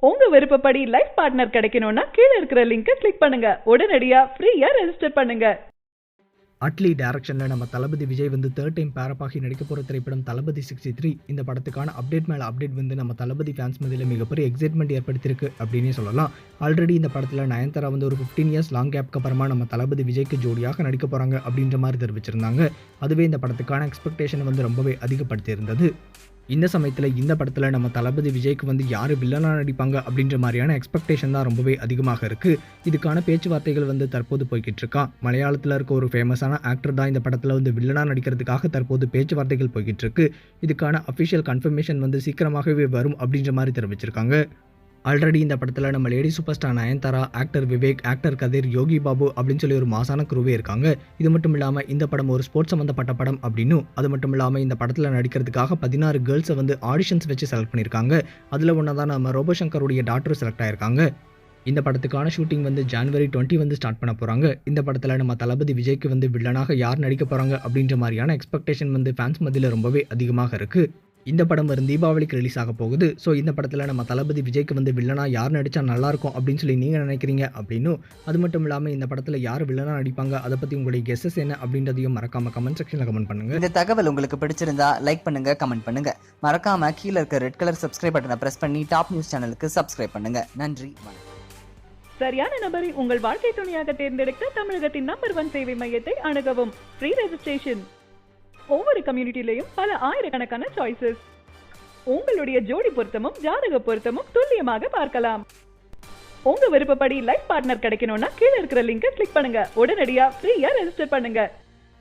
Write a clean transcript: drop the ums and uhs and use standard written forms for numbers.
உங்க விருப்பப்படி life partner கிடைக்கணும்னா கீழ இருக்கிற லிங்கை கிளிக் பண்ணுங்க. உடனடியா ஃப்ரீயா ரெஜிஸ்டர் பண்ணுங்க. அட்லி டைரக்ஷனில் நம்ம தளபதி விஜய் வந்து தேர்ட் டைம் பேரப்பாகி நடிக்க போகிற திரைப்படம் தளபதி 63. இந்த படத்துக்கான அப்டேட் மேலே அப்டேட் வந்து நம்ம தளபதி ஃபேன்ஸ் மத்தியில் மிகப்பெரிய எக்ஸைட்மெண்ட் ஏற்படுத்தியிருக்கு அப்படின்னே சொல்லலாம். ஆல்ரெடி இந்த படத்தில் நயன்தாரா வந்து ஒரு 15 இயர்ஸ் லாங் கேப்க்கு அப்புறமா நம்ம தளபதி விஜய்க்கு ஜோடியாக நடிக்க போகிறாங்க அப்படின்ற மாதிரி தெரிவிச்சிருந்தாங்க. அதுவே இந்த படத்துக்கான எக்ஸ்பெக்டேஷன் வந்து ரொம்பவே அதிகப்படுத்தியிருந்தது. இந்த சமயத்தில் இந்த படத்தில் நம்ம தளபதி விஜய்க்கு வந்து யார் வில்லனாக நடிப்பாங்க அப்படின்ற மாதிரியான எக்ஸ்பெக்டேஷன் தான் ரொம்பவே அதிகமாக இருக்குது. இதுக்கான பேச்சுவார்த்தைகள் வந்து தற்போது போய்கிட்டு இருக்கான். மலையாளத்தில் இருக்க ஒரு ஃபேமஸான ஆக்டர் தான் இந்த படத்தில் வந்து வில்லனாக நடிக்கிறதுக்காக தற்போது பேச்சுவார்த்தைகள் போய்கிட்டு இருக்கு. இதுக்கான அஃபிஷியல் கன்ஃபர்மேஷன் வந்து சீக்கிரமாகவே வரும் அப்படின்ற மாதிரி தெரிவிச்சிருக்காங்க. ஆல்ரெடி இந்த படத்தில் நம்ம lady super star Nayanthara, actor Vivek, actor Kathir, Yogi Babu அப்படின்னு சொல்லி ஒரு மாசான குருவே இருக்காங்க. இது மட்டும் இல்லாமல் இந்த படம் ஒரு ஸ்போர்ட்ஸ் சம்மந்தப்பட்ட படம் அப்படின்னும், அது மட்டும் இல்லாமல் இந்த படத்தில் நடிக்கிறதுக்காக 16 கேர்ள்ஸை வந்து ஆடிஷன்ஸ் வச்சு செலக்ட் பண்ணியிருக்காங்க. அதில் ஒன்றா தான் நம்ம ரோபோசங்கருடைய டாக்டர் செலக்ட் ஆயிருக்காங்க. இந்த படத்துக்கான ஷூட்டிங் வந்து January 20 வந்து ஸ்டார்ட் பண்ண போகிறாங்க. இந்த படத்தில் நம்ம தளபதி விஜய்க்கு வந்து வில்லனாக யார் நடிக்க போகிறாங்க அப்படின்ற மாதிரியான எக்ஸ்பெக்டேஷன் வந்து ஃபேன்ஸ் மத்தியில் ரொம்பவே அதிகமாக இருக்குது. இந்த படம் வரும் தீபாவளிக்கு ரிலீஸ் ஆக போகுது. ஸோ இந்த படத்தில் நம்ம தளபதி விஜய்க்கு வந்து வில்லனா யார் நடித்தா நல்லாயிருக்கும் அப்படின்னு சொல்லி நீங்கள் நினைக்கிறீங்க அப்படின்னும், அது மட்டும் இல்லாமல் இந்த படத்தில் யார் வில்லனா நடிப்பாங்க அதை பற்றி உங்களுடைய கெஸ்ஸஸ் என்ன அப்படின்றதையும் மறக்காம கமெண்ட் செக்ஷனில் கமெண்ட் பண்ணுங்க. இந்த தகவல் உங்களுக்கு பிடிச்சிருந்தா லைக் பண்ணுங்க, கமெண்ட் பண்ணுங்க. மறக்காம கீழே இருக்க ரெட் கலர் சப்ஸ்கிரைப் பட்டனை பிரஸ் பண்ணி டாப் நியூஸ் சேனலுக்கு சப்ஸ்கிரைப் பண்ணுங்க. நன்றி. சரியான நபரை உங்கள் வாழ்க்கை துணையாக தேர்ந்தெடுக்க தமிழகத்தின் நம்பர் 1 சேவை மையத்தை அணுகவும். Free registration. ஒவ்வொரு கம்யூனிட்டிலையும் பல ஆயிரக்கணக்கான சாய்ஸஸ். உங்களுடைய ஜோடி பொருத்தமும் ஜாதக பொருத்தமும் துல்லியமாக பார்க்கலாம். உங்க விருப்பப்படி லைஃப் பார்ட்னர் கிடைக்கணும்னா கீழ இருக்கிற லிங்கை கிளிக் பண்ணுங்க. உடனடியா ஃப்ரீயா ரெஜிஸ்டர் பண்ணுங்க.